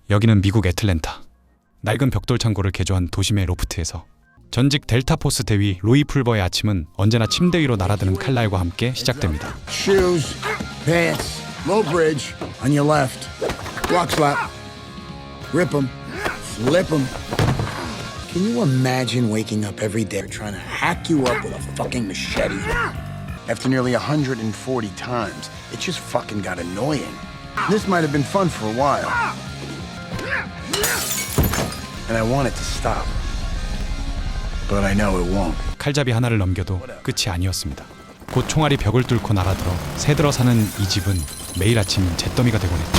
여기는 미국 애틀랜타. 낡은 벽돌 창고를 개조한 도심의 로프트에서 전직 델타포스 대위 로이 풀버의 아침은 언제나 침대 위로 날아드는 칼날과 함께 시작됩니다. Shoes, pants, low bridge on your left. Block slap. Rip 'em. Flip 'em. Can you imagine waking up every day trying to hack you up with a fucking machete? After nearly 140 times, it just fucking got annoying. This might have been fun for a while. And I want it to stop. But I know it won't. 칼잡이 하나를 넘겨도 끝이 아니었습니다. 곧 총알이 벽을 뚫고 날아들어 새들어 사는 이 집은 매일 아침 잿더미가 되곤 했죠.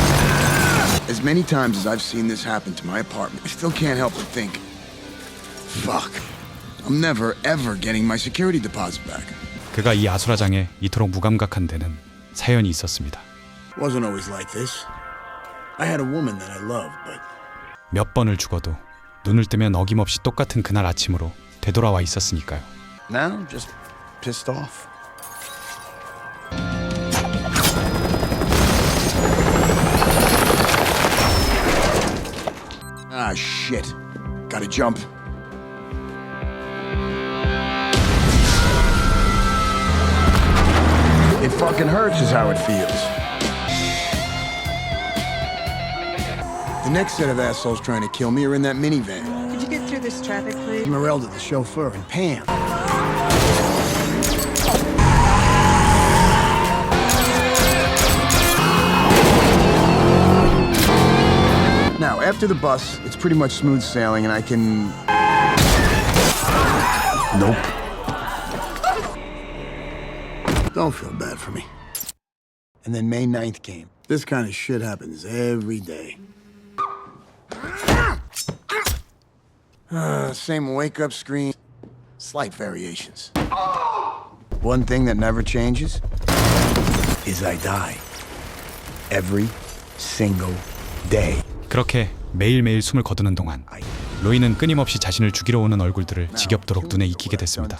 As many times as I've seen this happen to my apartment, I still can't help but think, fuck, I'm never ever getting my security deposit back. 그가 이 아수라장에 이토록 무감각한 데는 사연이 있었습니다. It wasn't always like this. I had a woman that I loved, but 몇 번을 죽어도 눈을 뜨면 어김없이 똑같은 그날 아침으로 되돌아와 있었으니까요. now I'm just pissed off. Ah, shit. Gotta jump. It fucking hurts is how it feels. The next set of assholes trying to kill me are in that minivan. Could you get through this traffic, please? Merelda, the chauffeur, and Pam. Now, after the bus, it's pretty much smooth sailing, and I can... Nope. Don't feel bad for me. And then May 9th came. This kind of shit happens every day. Same wake-up screen, slight variations. One thing that never changes is I die. Every single day. 그렇게 매일매일 숨을 거두는 동안 로이는 끊임없이 자신을 죽이러 오는 얼굴들을 지겹도록 눈에 익히게 됐습니다.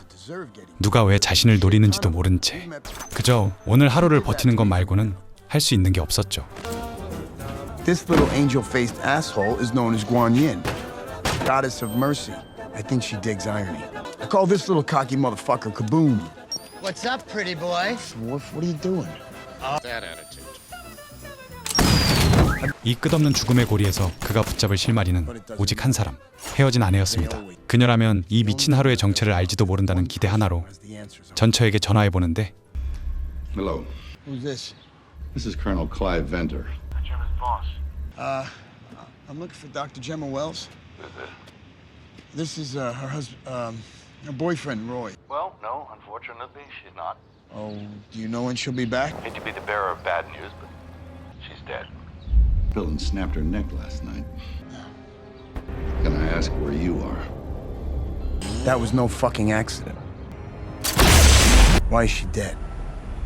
누가 왜 자신을 노리는지도 모른 채 그저 오늘 하루를 버티는 것 말고는 할 수 있는 게 없었죠. This little angel-faced asshole is known as Guan Yin, goddess of mercy. I think she digs irony. I call this little cocky motherfucker Kaboom. What's up, pretty boy? What are you doing? That attitude. 이 끝없는 죽음의 고리에서 그가 붙잡을 실마리는 오직 한 사람, 헤어진 아내였습니다. 그녀라면 이 미친 하루의 정체를 알지도 모른다는 기대 하나로 전처에게 전화해보는데 Hello. Who's this? This is Colonel Clive Venter. Jim's boss. I'm looking for Dr. Gemma Wells. This is her husband, her boyfriend, Roy. Well, no, unfortunately, she's not. Oh, do you know when she'll be back? Hate to be the bearer of bad news, but she's dead. Villain snapped her neck last night. Can I ask where you are? That was no fucking accident. Why is she dead?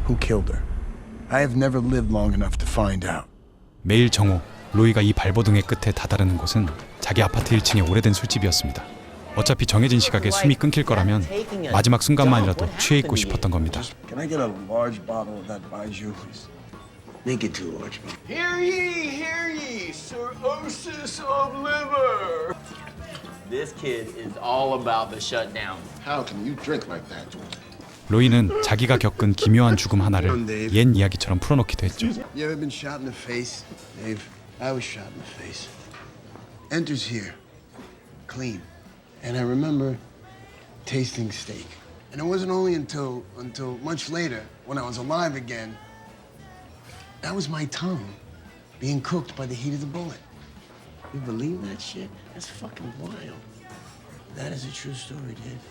Who killed her? I have never lived long enough to find out. 매일 정오 로이가 이 발버둥의 끝에 다다르는 곳은 자기 아파트 1층의 오래된 술집이었습니다. 어차피 정해진 시각에 숨이 끊길 거라면 마지막 순간만이라도 취해 있고 싶었던 겁니다. Can I get a large bottle of that baijiu, please? Make it too large. Hear ye, cirrhosis of liver. This kid is all about the shutdown. How can you drink like that, George? 로이는 자기가 겪은 기묘한 죽음 하나를 옛 이야기처럼 풀어놓기도 했죠. You ever been shot in the face, Dave? I was shot in the face. Enters here, clean. And I remember tasting steak. And it wasn't only until much later, when I was alive again, that was my tongue being cooked by the heat of the bullet. You believe that shit? That's fucking wild. That is a true story, Dave.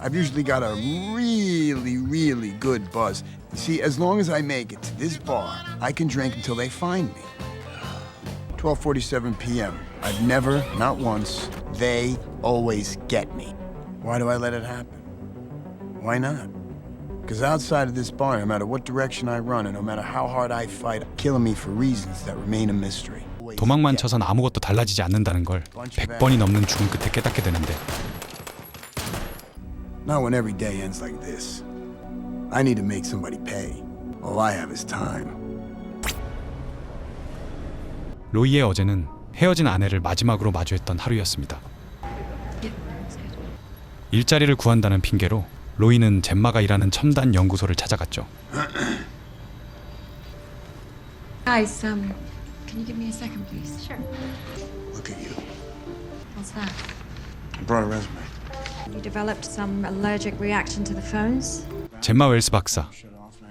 I've usually got a really good buzz. You see, as long as I make it to this bar, I can drink until they find me. 12:47 p.m. I've never, not once, they always get me. Why do I let it happen? Why not? Because outside of this bar, no matter what direction I run and no matter how hard I fight, killing me for reasons that remain a mystery. 도망만 쳐선 아무것도 달라지지 않는다는 걸 100번이 넘는 죽음 끝에 깨닫게 되는데 Not when every day ends like this. I need to make somebody pay. All I have is time. 로이의 어제는 헤어진 아내를 마지막으로 마주했던 하루였습니다. 일자리를 구한다는 핑계로 로이는 젬마가 일하는 첨단 연구소를 찾아갔죠. Guys, can you give me a second, please? Sure. Look at you. What's that? I brought a resume. You developed some allergic reaction to the phones? 젬마 웰스 박사.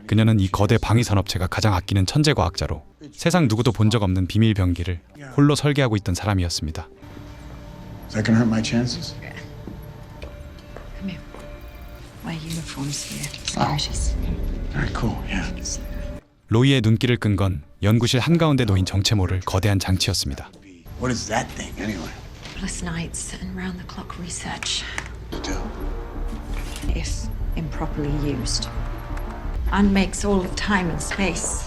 그녀는 이 거대 방위 산업체가 가장 아끼는 천재 과학자로 세상 누구도 본 적 없는 비밀 병기를 홀로 설계하고 있던 사람이었습니다. Is that gonna hurt my chances? Come here. Wear uniforms here. Securities. All right, cool. Yeah. 로이의 눈길을 끈 건 연구실 한가운데 놓인 정체모를 거대한 장치였습니다. What is that thing anyway? Plus nights and round-the-clock research, Do. if improperly used. Unmakes all of time and space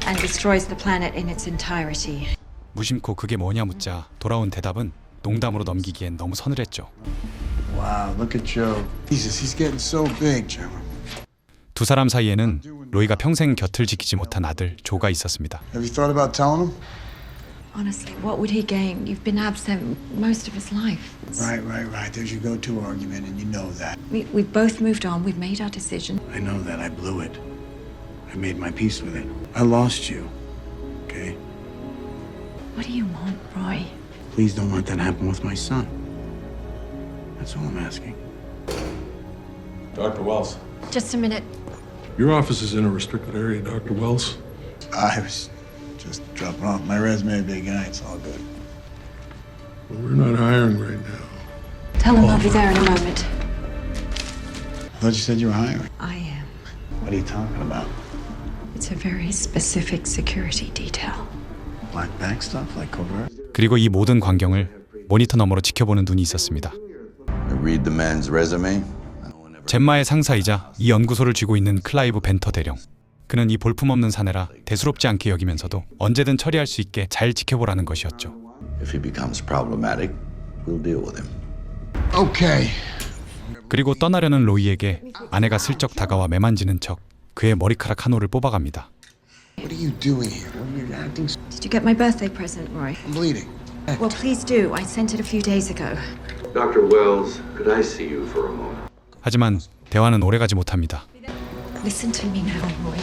and destroys the planet in its entirety. 무심코 그게 뭐냐 묻자 돌아온 대답은 농담으로 넘기기엔 너무 서늘했죠. Wow, look at Joe. Jesus, he's getting so big, Gemma. 두 사람 사이에는 로이가 평생 곁을 지키지 못한 아들 조가 있었습니다. Have you thought about telling him? Honestly, what would he gain? You've been absent most of his life. Right. There's your go-to argument, and you know that. We've both moved on. We've made our decision. I know that. I blew it. I made my peace with it. I lost you. Okay? What do you want, Roy? Please don't let that happen with my son. That's all I'm asking. Dr. Wells. Just a minute. Your office is in a restricted area, Dr. Wells. I was just dropping off my resume, big guy. It's all good. Well, we're not hiring right now. Tell him I'll be there in a moment. I thought you said you were hiring. I am. What are you talking about? It's a very specific security detail. Black bag stuff like covert? 그리고 이 모든 광경을 모니터 너머로 지켜보는 눈이 있었습니다. Read the man's resume. 젬마의 상사이자 이 연구소를 쥐고 있는 클라이브 벤터 대령. 그는 이 볼품없는 사내라 대수롭지 않게 여기면서도 언제든 처리할 수 있게 잘 지켜보라는 것이었죠. If he becomes problematic, we'll deal with him. Okay. 그리고 떠나려는 로이에게 아내가 슬쩍 다가와 매만지는 척 그의 머리카락 한 올을 뽑아갑니다. What are you doing here? What are you acting? Did you get my birthday present, Roy? I'm bleeding. Well, please do. I sent it a few days ago. Dr. Wells, could I see you for a moment? 하지만 대화는 오래가지 못합니다. Listen to me now, Roy.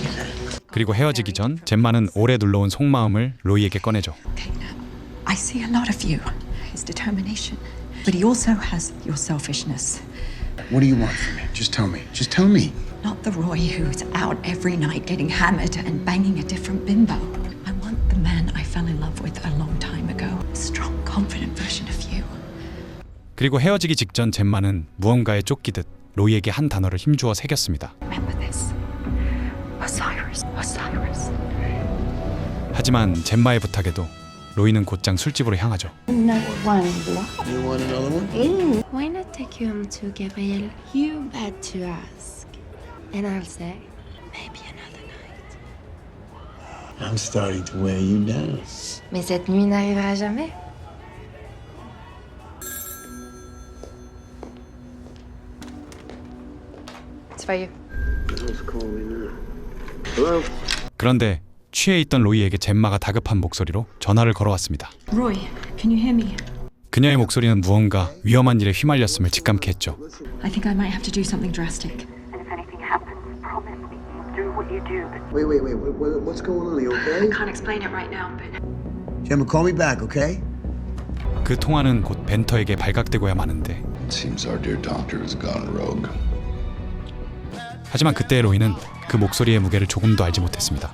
그리고 헤어지기 전 젬마는 오래 눌러온 속마음을 로이에게 꺼내죠. Okay, now, I see a lot of you. His determination. But he also has your selfishness. What do you want from me? Just tell me. Just tell me. Not the Roy who's out every night getting hammered and banging a different bimbo. I want the man I fell in love with a long time ago. A strong, confident version of you. 그리고 헤어지기 직전 젬마는 무언가에 쫓기듯 로이에게 한 단어를 힘주어 새겼습니다. Remember this. Osiris. Osiris. 하지만 젬마의 부탁에도 로이는 곧장 술집으로 향하죠. You want another one? Why not take you home to Gabriel? You had to ask. And I'll say, maybe another night. I'm starting to wear you down. Mais cette nuit n'arrivera jamais. It's for you. 그런데 취해 있던 로이에게 젬마가 다급한 목소리로 전화를 걸어왔습니다. Roy, can you hear me? 그녀의 목소리는 무언가 위험한 일에 휘말렸음을 직감케 했죠. I think I might have to do something drastic. Wait. What's going on? Are you okay? Can't explain it right now, but Gemma, call me back, okay? 그 통화는 곧 벤터에게 발각되고야 마는데 It seems our dear doctor has gone rogue. 하지만 그때의 로이는 그 목소리의 무게를 조금도 알지 못했습니다.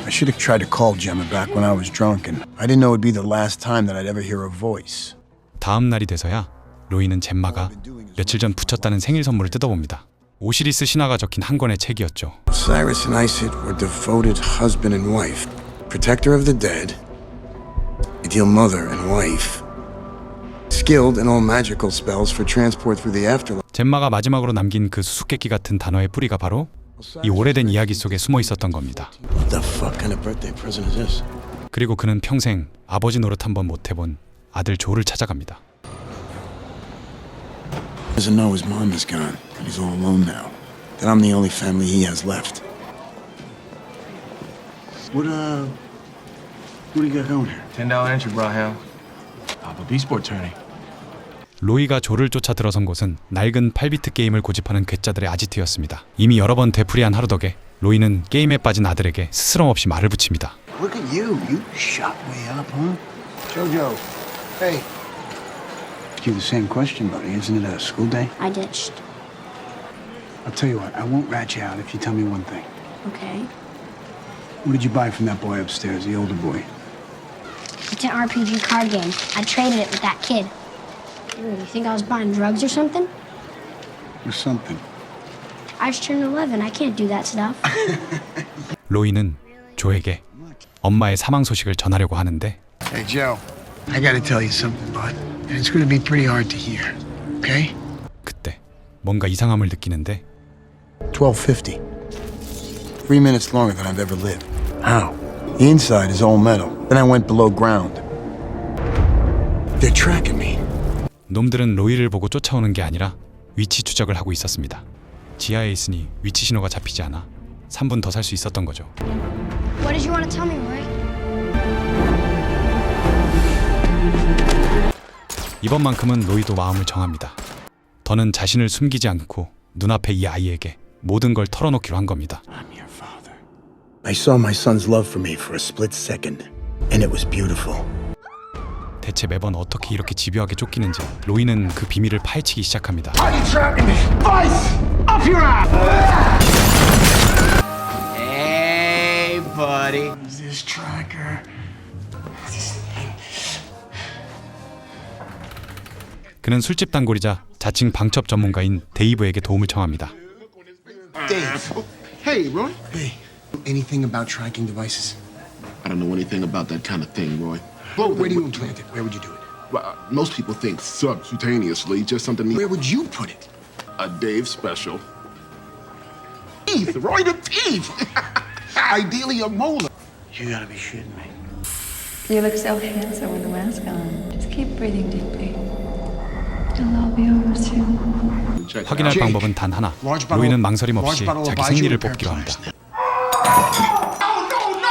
I should have tried to call Gemma back when I was drunk, and I didn't know it'd be the last time that I'd ever hear her voice. 다음 날이 돼서야 로이는 젬마가 며칠 전 붙였다는 생일 선물을 뜯어봅니다. 오시리스 신화가 적힌 한 권의 책이었죠. Cyrus and Isid were devoted husband and wife, protector of the dead, ideal mother and wife, skilled in all magical spells for transport through the afterlife. 젬마가 마지막으로 남긴 그 수수께끼 같은 단어의 뿌리가 바로 이 오래된 이야기 속에 숨어 있었던 겁니다. What the fuck kind of birthday present is this? 그리고 그는 평생 아버지 노릇 한 번 못 해본 아들 조를 찾아갑니다. Doesn't know his mom is gone, and he's all alone now. that I'm the only family he has left. What do you got going here? $10 entry, Braham. Papa B Sport tourney. 로이가 조를 쫓아 들어선 곳은 낡은 8비트 게임을 고집하는 괴짜들의 아지트였습니다. 이미 여러 번 되풀이한 하루 덕에 로이는 게임에 빠진 아들에게 스스럼 없이 말을 붙입니다. Look at you. You shot way up, huh? Jojo, hey. Ask you the same question, buddy. Isn't it a school day? I ditched. I'll tell you what. I won't rat you out if you tell me one thing. Okay. What did you buy from that boy upstairs, the older boy? It's an RPG card game. I traded it with that kid. You think I was buying drugs or something? Or something. I just turned 11. I can't do that stuff. 로이는 조에게 엄마의 사망 소식을 전하려고 하는데 Hey, Joe. I gotta tell you something, bud. And it's gonna be pretty hard to hear. Okay? 그때 뭔가 이상함을 느끼는데 12:50. 3 minutes longer than I've ever lived. How? The inside is all metal. Then I went below ground. They're tracking me. 놈들은 로이를 보고 쫓아오는 게 아니라 위치 추적을 하고 있었습니다. 지하에 있으니 위치 신호가 잡히지 않아 3분 더 살 수 있었던 거죠. What did you want to tell me, Roy? 이번만큼은 로이도 마음을 정합니다. 더는 자신을 숨기지 않고 눈앞에 이 아이에게 모든 걸 털어놓기로 한 겁니다. I'm your father. I saw my son's love for me for a split second, and it was beautiful. 대체 매번 어떻게 이렇게 집요하게 쫓기는지 로이는 그 비밀을 파헤치기 시작합니다. Are you tracking me? Vice! Up your ass! Hey, buddy. Who's this tracker? 그는 술집 단골이자 자칭 방첩 전문가인 데이브에게 도움을 청합니다. Dave. Hey, Roy. Hey, anything about tracking devices? I don't know anything about that kind of thing, Roy. Where do you implant it? Where would you do it? Well, most people think subcutaneously, just something. Where would you put it? A Dave special. Teeth, Roy, the teeth. Ideally, a molar. You gotta be shitting me. You look so handsome with the mask on. Just keep breathing deeply. It'll all be over soon. Check it 확인할 out. 방법은 단 하나. 로이는 망설임 없이 자기 생리를 뽑기로 합니다. Oh no, no!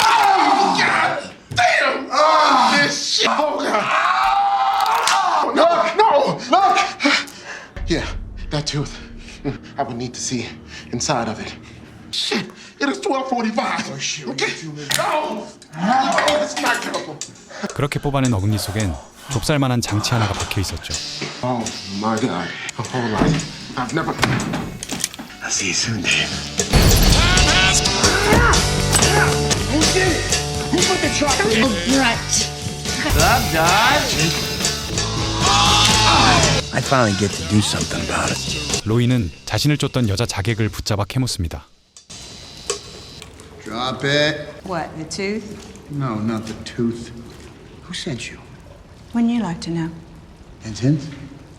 God damn! This shit! Oh God! No! Look! Yeah, that tooth. I would need to see inside of it. Shit! It is 12:45. Oh shit! Okay. No! No! It's not chemical. 그렇게 뽑아낸 어금니 속엔 좁쌀만한 장치 하나가 박혀 있었죠. Oh my God! A whole lot. I've never. I'll see you soon, Dave. Who put the chocolate? What's up, Dodge? I finally get to do something about it. 로이는 자신을 쫓던 여자 자객을 붙잡아 캐묻습니다. Drop it. What, the tooth? No, not the tooth. Who sent you? Wouldn't you like to know? Hint, hint.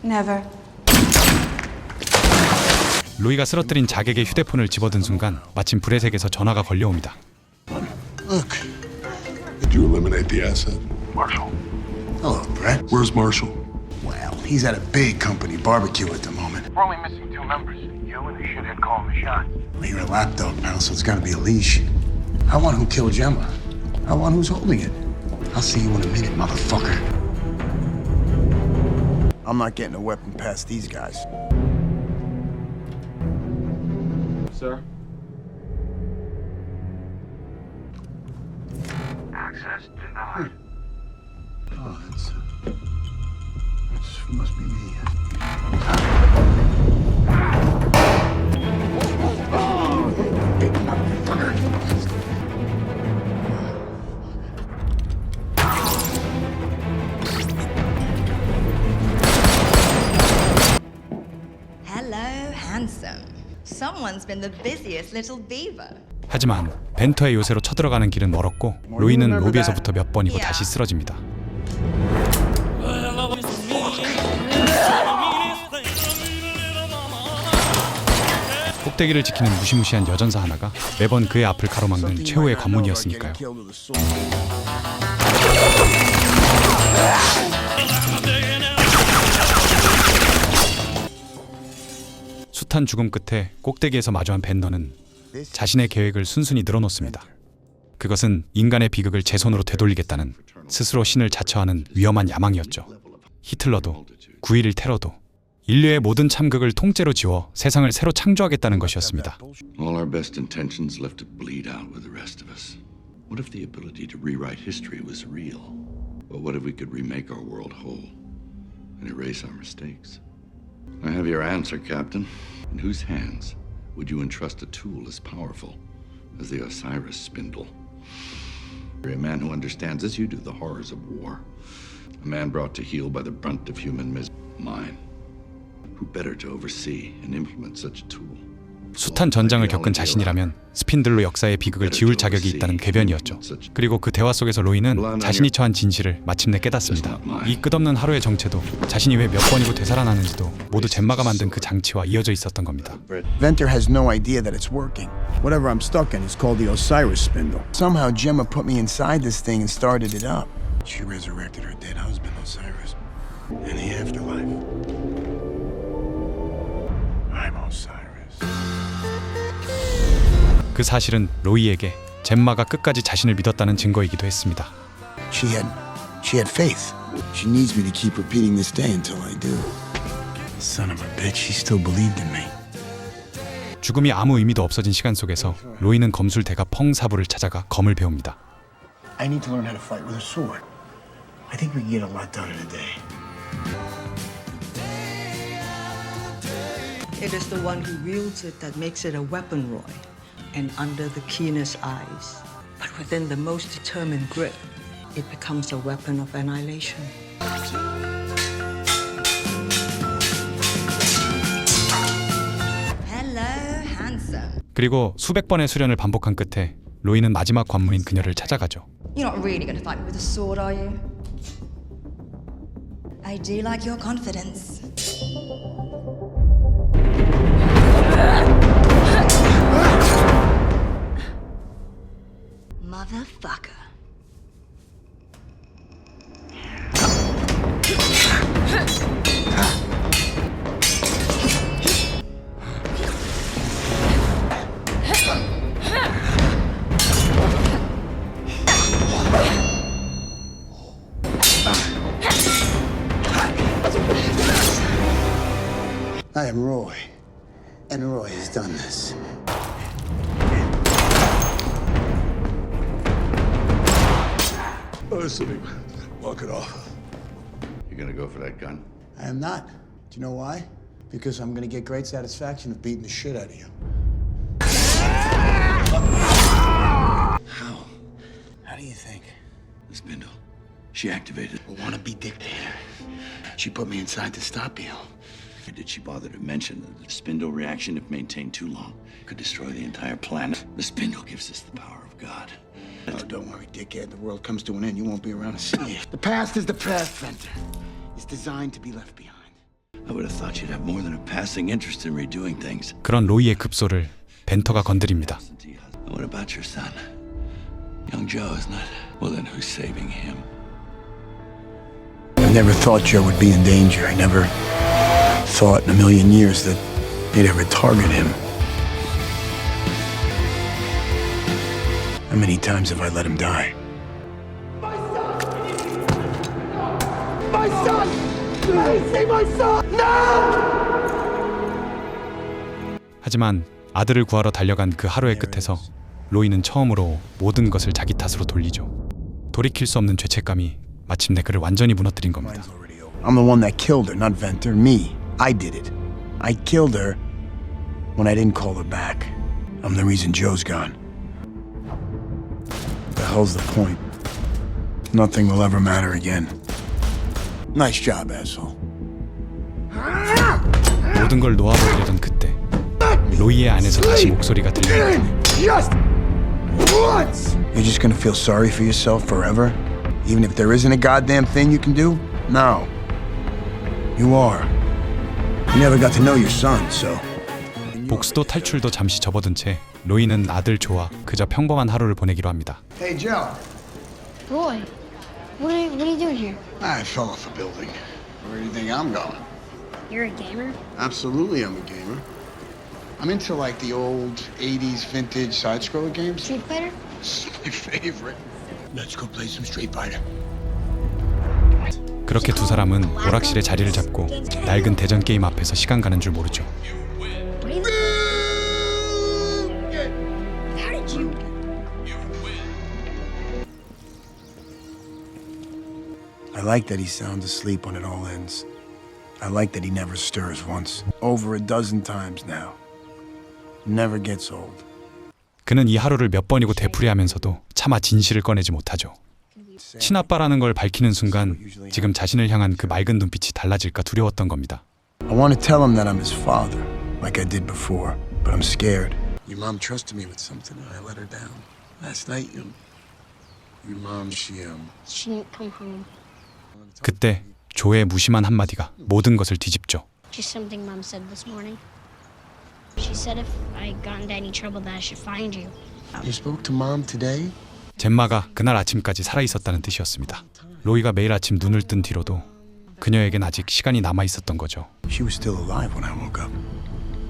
Never. 로이가 쓰러뜨린 자객의 휴대폰을 집어든 순간 마침 브레색에서 전화가 걸려옵니다. Look. Did you eliminate the asset? Marshall. Hello, Brett. Where's Marshall? Well, he's at a big company barbecue at the moment. We're only missing 2 members. You and the shithead calling the shots. Well, you're a lapdog now, so it's gotta be a leash. I want who killed Gemma. I want who's holding it. I'll see you in a minute, motherfucker. I'm not getting a weapon past these guys. Sir? Access denied. Oh, that must be me. Hello, handsome. Someone's been the busiest little beaver. 하지만 벤터의 요새로 쳐들어가는 길은 멀었고 로이는 로비에서부터 몇 번이고 다시 쓰러집니다. 꼭대기를 지키는 무시무시한 여전사 하나가 매번 그의 앞을 가로막는 최후의 관문이었으니까요. 숱한 죽음 끝에 꼭대기에서 마주한 벤너는 자신의 계획을 순순히 늘어놓습니다. 그것은 인간의 비극을 제 손으로 되돌리겠다는 스스로 신을 자처하는 위험한 야망이었죠. 히틀러도 9.11 테러도 인류의 모든 참극을 통째로 지워 세상을 새로 창조하겠다는 것이었습니다. All our best intentions left to bleed out with the rest of us. What if the ability to rewrite history was real? But what if we could remake our world whole and erase our mistakes? I have your answer, Captain. In whose hands would you entrust a tool as powerful as the Osiris spindle? You're a man who understands, as you do, the horrors of war. A man brought to heel by the brunt of human misery. Mine. Who better to oversee and implement such a tool? 숱한 전장을 겪은 자신이라면 스핀들로 역사의 비극을 지울 자격이 있다는 궤변이었죠. 그리고 그 대화 속에서 로이는 자신이 처한 진실을 마침내 깨닫습니다. 이 끝없는 하루의 정체도 자신이 왜 몇 번이고 되살아나는지도 모두 젬마가 만든 그 장치와 이어져 있었던 겁니다. Venter has no idea that it's working. Whatever I'm stuck in is called the Osiris spindle. Somehow Gemma put me inside this thing and started it up. She resurrected her dead husband, Osiris. In the afterlife. I'm Osiris. 그 사실은 로이에게 젬마가 끝까지 자신을 믿었다는 증거이기도 했습니다. She had faith. She needs me to keep repeating this day until I do. Son of a bitch, she still believed in me. 죽음이 아무 의미도 없어진 시간 속에서 로이는 검술 대가 펑사부를 찾아가 검을 배웁니다. I need to learn how to fight with a sword. I think we can get a lot done in a day. It is the one who wields it that makes it a weapon, Roy. And under the keenest eyes, but within the most determined grip, it becomes a weapon of annihilation. Hello, handsome. 그리고 수백 번의 수련을 반복한 끝에 로이는 마지막 관문인 그녀를 찾아가죠. You're not really going to fight me with a sword, are you? I do like your confidence. Motherfucker. I am Roy, and Roy has done this. Listen, walk it off. You gonna go for that gun? I am not. Do you know why? Because I'm gonna get great satisfaction of beating the shit out of you. How? How do you think? The spindle. She activated. A wannabe dictator. She put me inside to stop you. Did she bother to mention that the spindle reaction, if maintained too long, could destroy the entire planet? The spindle gives us the power of God. Oh, don't worry, dickhead. The world comes to an end. You won't be around to see it. The past is the past, Venter. It's designed to be left behind. I would have thought you'd have more than a passing interest in redoing things. 그런 로이의 급소를 벤터가 건드립니다. What about your son? Young Joe, isn't it? Well, then who's saving him? I never thought Joe would be in danger. I never thought in a million years that they'd ever target him. How many times have I let him die? My son! Please see my son! No! 하지만 아들을 구하러 달려간 그 하루의 끝에서 로이는 처음으로 모든 것을 자기 탓으로 돌리죠. 돌이킬 수 없는 죄책감이 마침내 그를 완전히 무너뜨린 겁니다. I'm the one that killed her, not Venter. Me. I did it. I killed her when I didn't call her back. I'm the reason Joe's gone. The hell's the point? Nothing will ever matter again. Nice job, asshole. 모든 걸 놓아버리려던 그때 로이의 안에서 다시 목소리가 들려옵니다. Just once! You're just gonna feel sorry for yourself forever? Even if there isn't a goddamn thing you can do? No. You are. You never got to know your son, so... 복수도 탈출도 잠시 접어든 채 로이는 아들 조와 그저 평범한 하루를 보내기로 합니다. Hey, Joe. Roy, what are you doing here? I fell off a building. Where do you think I'm going? You're a gamer? Absolutely, I'm a gamer. I'm into like the old 80s vintage side-scroller games. Street Fighter? My favorite. Let's go play some Street Fighter. 그렇게 두 사람은 오락실에 자리를 잡고 낡은 대전 게임 앞에서 시간 가는 줄 모르죠. I like that he's sound asleep when it all ends. I like that he never stirs once. Over a dozen times now. Never gets old. 그는 이 하루를 몇 번이고 되풀이하면서도 차마 진실을 꺼내지 못하죠. 친아빠라는 걸 밝히는 순간 지금 자신을 향한 그 맑은 눈빛이 달라질까 두려웠던 겁니다. I want to tell him that I'm his father, like I did before, but I'm scared. Your mom trusted me with something and I let her down. Last night, your mom, she She didn't come home. 그때 조의 무심한 한마디가 모든 것을 뒤집죠. Just something Mom said this morning. She said if I got into any trouble that I should find you. You spoke to mom today? 젬마가 그날 아침까지 살아있었다는 뜻이었습니다. 로이가 매일 아침 눈을 뜬 뒤로도 그녀에겐 아직 시간이 남아있었던 거죠. She was still alive when I woke up.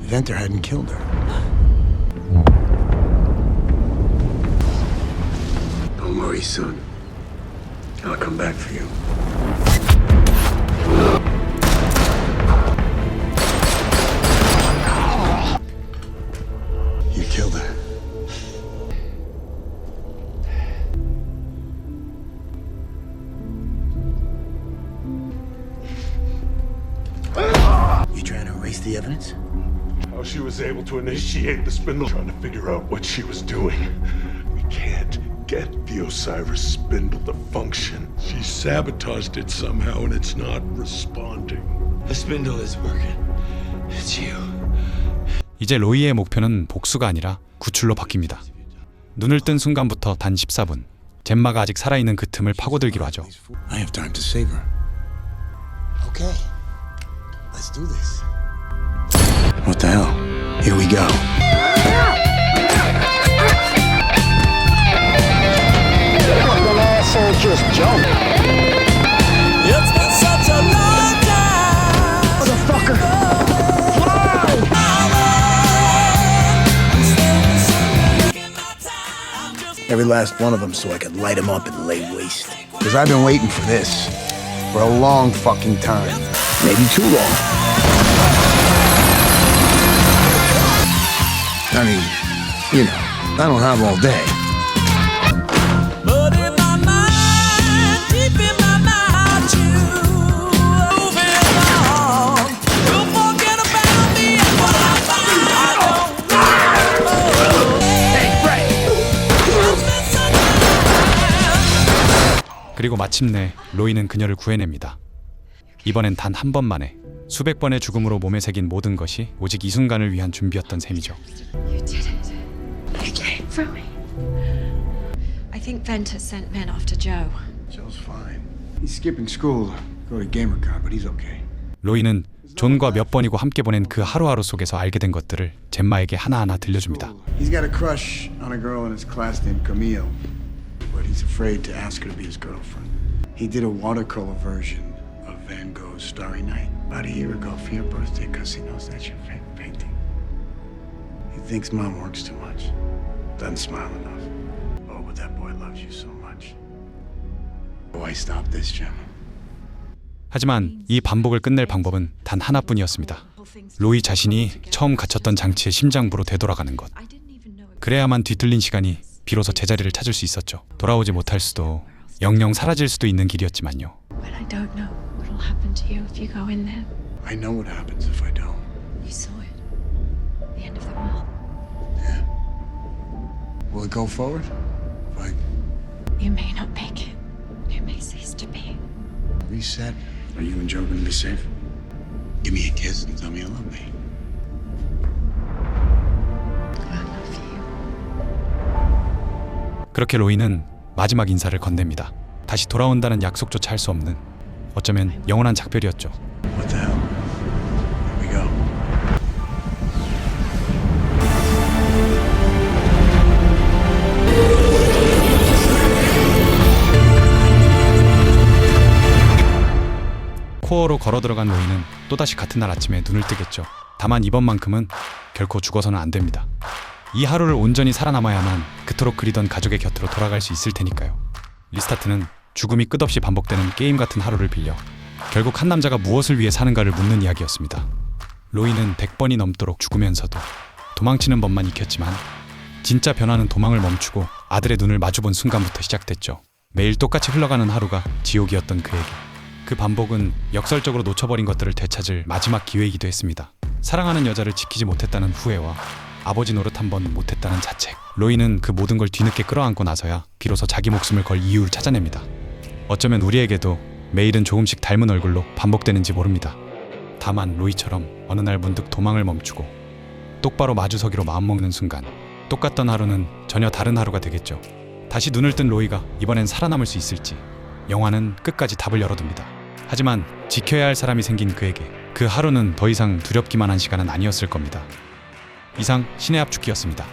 Venter hadn't killed her. Don't worry, son. I'll come back for you. You killed her. You trying to erase the evidence? How she was able to initiate the spindle, trying to figure out what she was doing. We can't get the Osiris spindle to function. She sabotaged it somehow and it's not responding. The spindle is working. It's you. 이제 로이의 목표는 복수가 아니라 구출로 바뀝니다. 눈을 뜬 순간부터 단 14분. 젬마가 아직 살아있는 그 틈을 파고들기로 하죠. I have time to save her. Okay. Let's do this. What the hell? Here we go. Well, asshole just jumped. It's been such a long time. Motherfucker. Every last one of them so I could light them up and lay waste. Because I've been waiting for this for a long fucking time. Maybe too long. I mean, you know, I don't have all day. But in my mind, deep in my mind, you moving on. You'll forget about me and what I find. I don't know. Hey, Frank. 그리고 마침내 로이는 그녀를 구해냅니다. 이번엔 단 한 번만에 수백 번의 죽음으로 몸에 새긴 모든 것이 오직 이 순간을 위한 준비였던 셈이죠. You did it. You came for me. I think Venter sent men after Joe. Joe's fine. He's skipping school to go to GamerCon, but he's okay. 로이는 존과 몇 번이고 함께 보낸 그 하루하루 속에서 알게 된 것들을 젬마에게 하나하나 들려줍니다. He's got a crush on a girl in his class named Camille, but he's afraid to ask her to be his girlfriend. He did a watercolor version of Van Gogh's Starry Night about a year ago for your birthday because he knows that's your favorite painting. He thinks Mom works too much, doesn't smile enough. Oh, but that boy loves you so much. Why stop this, Jim? 하지만 이 반복을 끝낼 방법은 단 하나뿐이었습니다. 로이 자신이 처음 갇혔던 장치의 심장부로 되돌아가는 것. 그래야만 뒤틀린 시간이 비로소 제자리를 찾을 수 있었죠. 돌아오지 못할 수도 영영 사라질 수도 있는 길이었지만요. But I don't know what'll happen to you if you go in there. I know what happens if I don't. You saw it. The end of the world. Yeah. Will it go forward? Like You may not make it. It may cease to be. reset? Are you and Joe gonna be safe? Give me a kiss and tell me you love me. I love you. 그렇게 로이는 마지막 인사를 건넵니다. 다시 돌아온다는 약속조차 할 수 없는 어쩌면 영원한 작별이었죠. What the hell? Here we go. 코어로 걸어 들어간 로이는 또다시 같은 날 아침에 눈을 뜨겠죠. 다만 이번만큼은 결코 죽어서는 안 됩니다. 이 하루를 온전히 살아남아야만 그토록 그리던 가족의 곁으로 돌아갈 수 있을 테니까요. 리스타트는 죽음이 끝없이 반복되는 게임 같은 하루를 빌려 결국 한 남자가 무엇을 위해 사는가를 묻는 이야기였습니다. 로이는 100번이 넘도록 죽으면서도 도망치는 법만 익혔지만 진짜 변화는 도망을 멈추고 아들의 눈을 마주본 순간부터 시작됐죠. 매일 똑같이 흘러가는 하루가 지옥이었던 그에게 그 반복은 역설적으로 놓쳐버린 것들을 되찾을 마지막 기회이기도 했습니다. 사랑하는 여자를 지키지 못했다는 후회와 아버지 노릇 한 번 못했다는 자책. 로이는 그 모든 걸 뒤늦게 끌어안고 나서야 비로소 자기 목숨을 걸 이유를 찾아냅니다. 어쩌면 우리에게도 매일은 조금씩 닮은 얼굴로 반복되는지 모릅니다. 다만 로이처럼 어느 날 문득 도망을 멈추고 똑바로 마주서기로 마음먹는 순간 똑같던 하루는 전혀 다른 하루가 되겠죠. 다시 눈을 뜬 로이가 이번엔 살아남을 수 있을지 영화는 끝까지 답을 열어둡니다. 하지만 지켜야 할 사람이 생긴 그에게 그 하루는 더 이상 두렵기만 한 시간은 아니었을 겁니다. 이상 신의 합축기였습니다.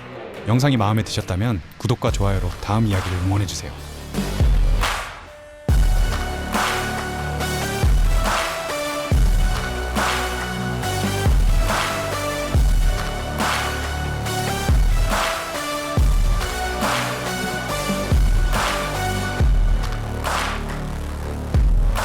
영상이 마음에 드셨다면 구독과 좋아요로 다음 이야기를 응원해주세요.